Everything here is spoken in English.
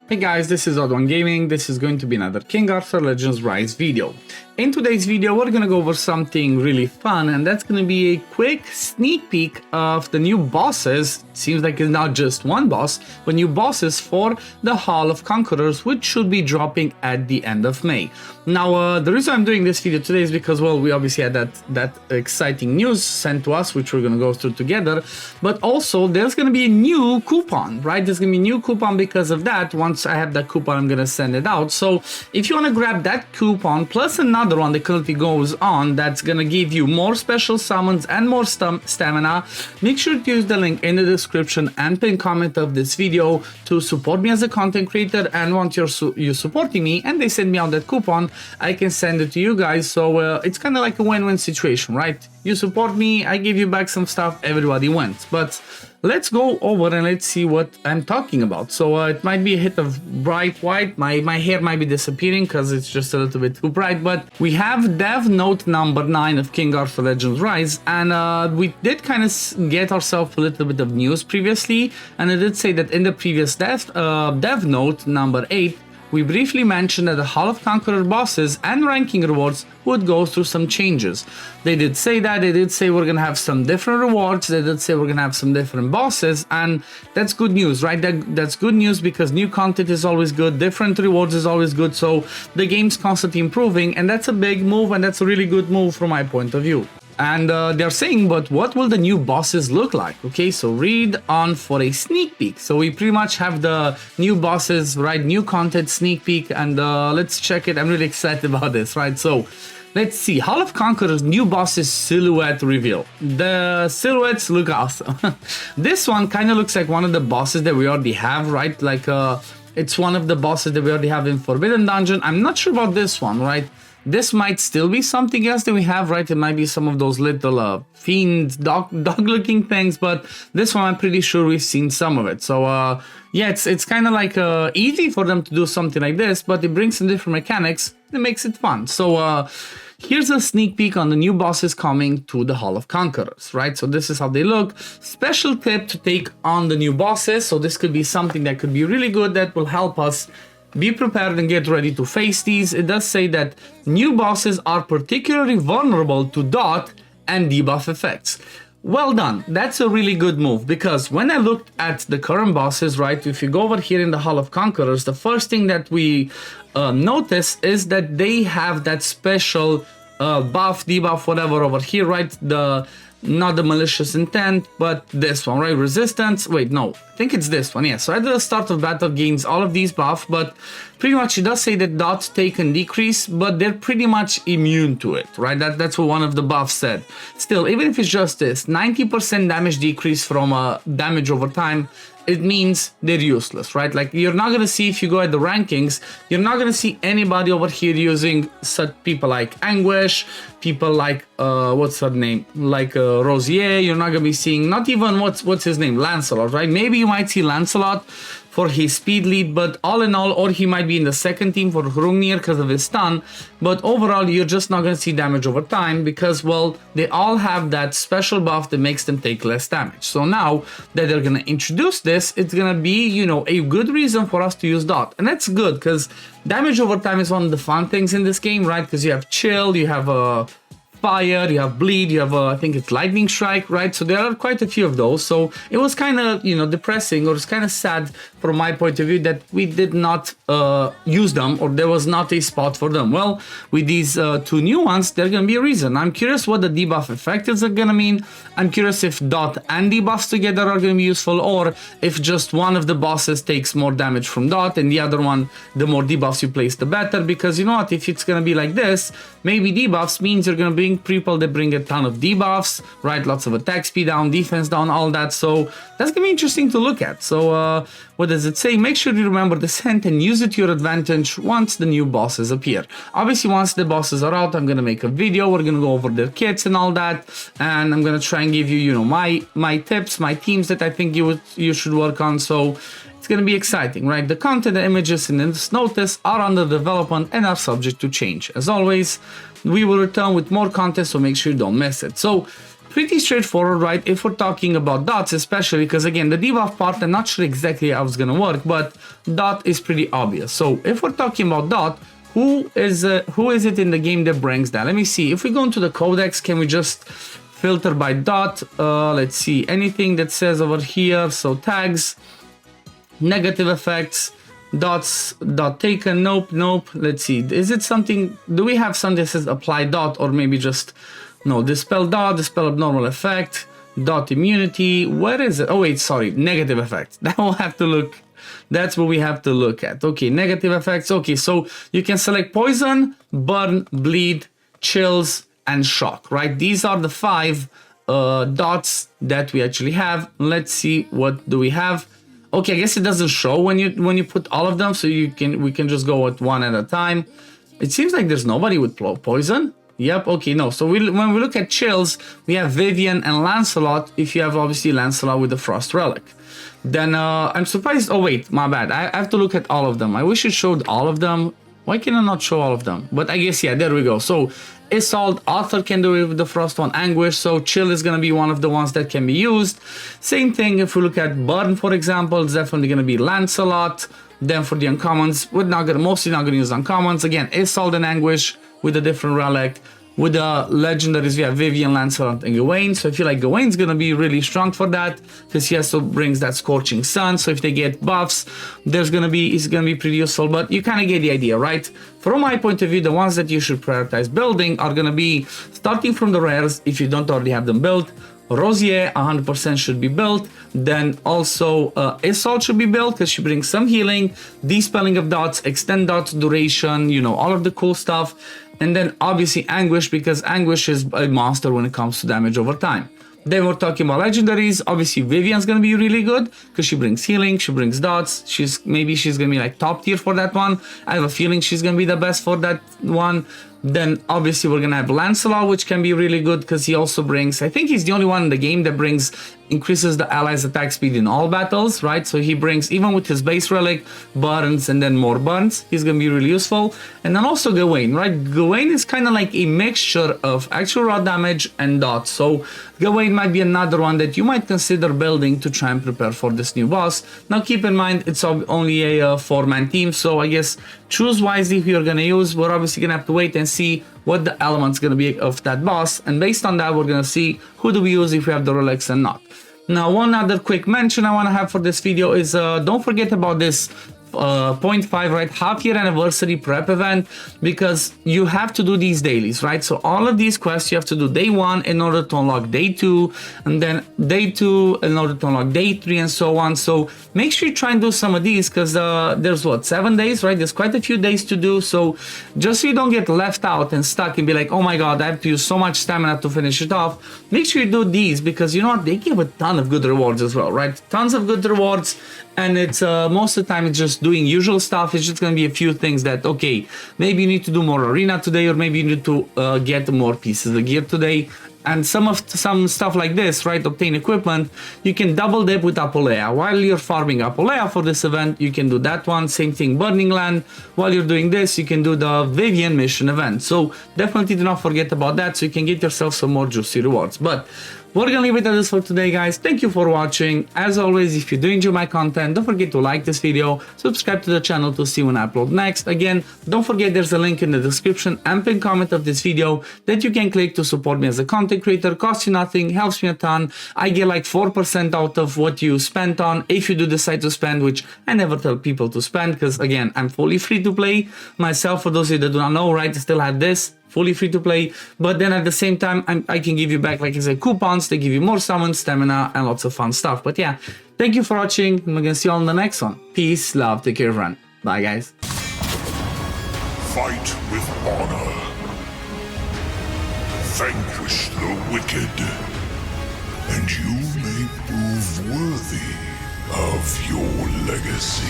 Hey guys, this is Odd1 Gaming. This is going to be another King Arthur Legends Rise video. In today's video, we're gonna go over something really fun, and that's gonna be a quick sneak peek of the new bosses. Seems like it's not just one boss, but new bosses for the Hall of Conquerors, which should be dropping at the end of May. Now, the reason I'm doing this video today is because, well, we obviously had that exciting news sent to us, which we're gonna go through together. But also, there's gonna be a new coupon, right? There's gonna be a new coupon because of that. Once I have that coupon, I'm gonna send it out. So if you wanna grab that coupon plus another one that currently goes on, that's gonna give you more special summons and more stamina, make sure to use the link in the description and pin comment of this video to support me as a content creator. And once you're supporting me and they send me out that coupon, I can send it to you guys. So it's kind of like a win-win situation, right? You support me, I give you back some stuff, everybody wins. But let's go over and let's see what I'm talking about. So it might be a hit of bright white. My hair might be disappearing because it's just a little bit too bright. But we have Dev Note number 9 of King Arthur Legends Rise. And we did kind of get ourselves a little bit of news previously. And it did say that in the previous Dev Note number 8, we briefly mentioned that the Hall of Conqueror bosses and ranking rewards would go through some changes. They did say that, they did say we're gonna have some different rewards, they did say we're gonna have some different bosses, and that's good news, right? That's good news because new content is always good, different rewards is always good, so the game's constantly improving, and that's a big move, and that's a really good move from my point of view. And they're saying, but what will the new bosses look like? Okay, so read on for a sneak peek. So we pretty much have the new bosses, right? New content sneak peek, and let's check it. I'm really excited about this, right? So let's see. Hall of Conquerors new bosses silhouette reveal. The silhouettes look awesome. This one kind of looks like one of the bosses that we already have, right? Like it's one of the bosses that we already have in Forbidden Dungeon. I'm not sure about this one, right? This might still be something else that we have, right? It might be some of those little fiend dog-looking things, but this one I'm pretty sure we've seen some of it. So yeah, it's kind of like easy for them to do something like this, but it brings some different mechanics. It makes it fun. So here's a sneak peek on the new bosses coming to the Hall of Conquerors, right? So this is how they look. Special tip to take on the new bosses. So this could be something that could be really good that will help us be prepared and get ready to face these. It does say that new bosses are particularly vulnerable to dot and debuff effects. Well done. That's a really good move, because when I looked at the current bosses, right, if you go over here in the Hall of Conquerors, the first thing that we notice is that they have that special buff, debuff, whatever over here, right? Not the malicious intent, but this one, right? Resistance. Wait, no, I think it's this one. Yeah, so at the start of battle gains all of these buff, but pretty much it does say that dots take and decrease, but they're pretty much immune to it, right? That's what one of the buffs said. Still, even if it's just this 90% damage decrease from damage over time, it means they're useless, right? Like, you're not gonna see, if you go at the rankings, you're not gonna see anybody over here using such people like Anguish, people like what's her name, like Rosier. You're not gonna be seeing, not even what's his name, Lancelot, right? Maybe you might see Lancelot for his speed lead, but all in all, or he might be in the second team for Hrungnir because of his stun, but overall you're just not going to see damage over time because, well, they all have that special buff that makes them take less damage. So now that they're going to introduce this, it's going to be, you know, a good reason for us to use dot, and that's good because damage over time is one of the fun things in this game, right? Because you have chill, you have fire, you have bleed, you have I think it's lightning strike, right? So there are quite a few of those. So it was kind of, you know, depressing, or it's kind of sad from my point of view that we did not use them, or there was not a spot for them. Well, with these two new ones, there's gonna be a reason. I'm curious what the debuff effect is gonna mean. I'm curious if dot and debuffs together are gonna be useful, or if just one of the bosses takes more damage from dot and the other one, the more debuffs you place, the better. Because you know what, if it's gonna be like this, maybe debuffs means you're gonna bring people that bring a ton of debuffs, right? Lots of attack speed down, defense down, all that. So that's gonna be interesting to look at. So what does it say? Make sure you remember the scent and use it to your advantage once the new bosses appear. Obviously, once the bosses are out, I'm gonna make a video. We're gonna go over their kits and all that, and I'm gonna try and give you, you know, my tips, my teams that I think you should work on. So it's gonna be exciting, right? The content, the images in this notice are under development and are subject to change. As always, we will return with more content, so make sure you don't miss it. So pretty straightforward, right? If we're talking about dots, especially because again, the debuff part, I'm not sure exactly how it's gonna work, but dot is pretty obvious. So if we're talking about dot, who is it in the game that brings that? Let me see. If we go into the codex, can we just filter by dot? Let's see, anything that says over here. So tags, negative effects, dots, dot taken, nope. Let's see, is it something, do we have something that says apply dot, or maybe just no, dispel dot, dispel abnormal effect, dot immunity, where is it? Oh wait, sorry, negative effect. That will have to look, that's what we have to look at. Okay, negative effects. Okay, so you can select poison, burn, bleed, chills, and shock, right? These are the 5 dots that we actually have. Let's see, what do we have? Okay, I guess it doesn't show when you put all of them, so we can just go at one at a time. It seems like there's nobody with poison. Yep, okay, no. So when we look at chills, we have Vivian and Lancelot, if you have obviously Lancelot with the Frost Relic. Then I'm surprised, oh wait, my bad. I have to look at all of them. I wish it showed all of them. Why can I not show all of them? But I guess, yeah, there we go. So Assault, Arthur can do it with the Frost one, Anguish, so Chill is going to be one of the ones that can be used. Same thing if we look at Burn, for example, it's definitely going to be Lancelot. Then for the uncommons, we're mostly not going to use uncommons. Again, Assault and Anguish with a different relic. With the legendaries, we have Vivian, Lancelot, and Gawain. So I feel like Gawain's gonna be really strong for that because he also brings that Scorching Sun. So if they get buffs, it's gonna be pretty useful. But you kind of get the idea, right? From my point of view, the ones that you should prioritize building are gonna be starting from the rares if you don't already have them built. Rosier 100% should be built. Then also Assault should be built because she brings some healing, dispelling of dots, extend dots duration, you know, all of the cool stuff. And then obviously Anguish, because Anguish is a monster when it comes to damage over time. Then we're talking about legendaries. Obviously Vivian's gonna be really good because she brings healing, she brings dots. She's gonna be like top tier for that one. I have a feeling she's gonna be the best for that one. Then obviously we're gonna have Lancelot, which can be really good because he also brings, I think he's the only one in the game that increases the allies' attack speed in all battles, right? So he brings, even with his base relic, burns and then more burns. He's gonna be really useful. And then also Gawain, right? Gawain is kind of like a mixture of actual raw damage and dots. So Gawain might be another one that you might consider building to try and prepare for this new boss. Now keep in mind, it's only a 4-man team, so I guess choose wisely who you're gonna use. We're obviously gonna have to wait and see what the element's gonna be of that boss, and based on that we're gonna see who do we use if we have the relics and not. Now one other quick mention I want to have for this video is don't forget about this 0.5, right, half-year anniversary prep event, because you have to do these dailies, right? So all of these quests you have to do day 1 in order to unlock day 2, and then day 2 in order to unlock day 3, and so on. So make sure you try and do some of these because there's what, 7 days, right? There's quite a few days to do, so just so you don't get left out and stuck and be like, oh my god, I have to use so much stamina to finish it off. Make sure you do these because you know what, they give a ton of good rewards as well, right? Tons of good rewards. And it's most of the time it's just doing usual stuff. It's just going to be a few things that, okay, maybe you need to do more arena today, or maybe you need to get more pieces of gear today. And some stuff like this, right, obtain equipment, you can double dip with Apolea. While you're farming Apolea for this event, you can do that one. Same thing, Burning Land. While you're doing this, you can do the Vivian mission event. So definitely do not forget about that, so you can get yourself some more juicy rewards. But we're gonna leave it at this for today, guys. Thank you for watching. As always, if you do enjoy my content, don't forget to like this video, subscribe to the channel to see when I upload next. Again, don't forget there's a link in the description and pinned comment of this video that you can click to support me as a content creator. Costs you nothing, helps me a ton. I get like 4% out of what you spent on if you do decide to spend, which I never tell people to spend because again, I'm fully free to play myself. For those of you that do not know, right, I still have this fully free to play, but then at the same time I can give you back, like I said, coupons. They give you more summons, stamina, and lots of fun stuff. But yeah, thank you for watching. I'm gonna see you all in the next one. Peace, love, take care, everyone. Bye, guys. Fight with honor. Vanquish the wicked, and you may prove worthy of your legacy.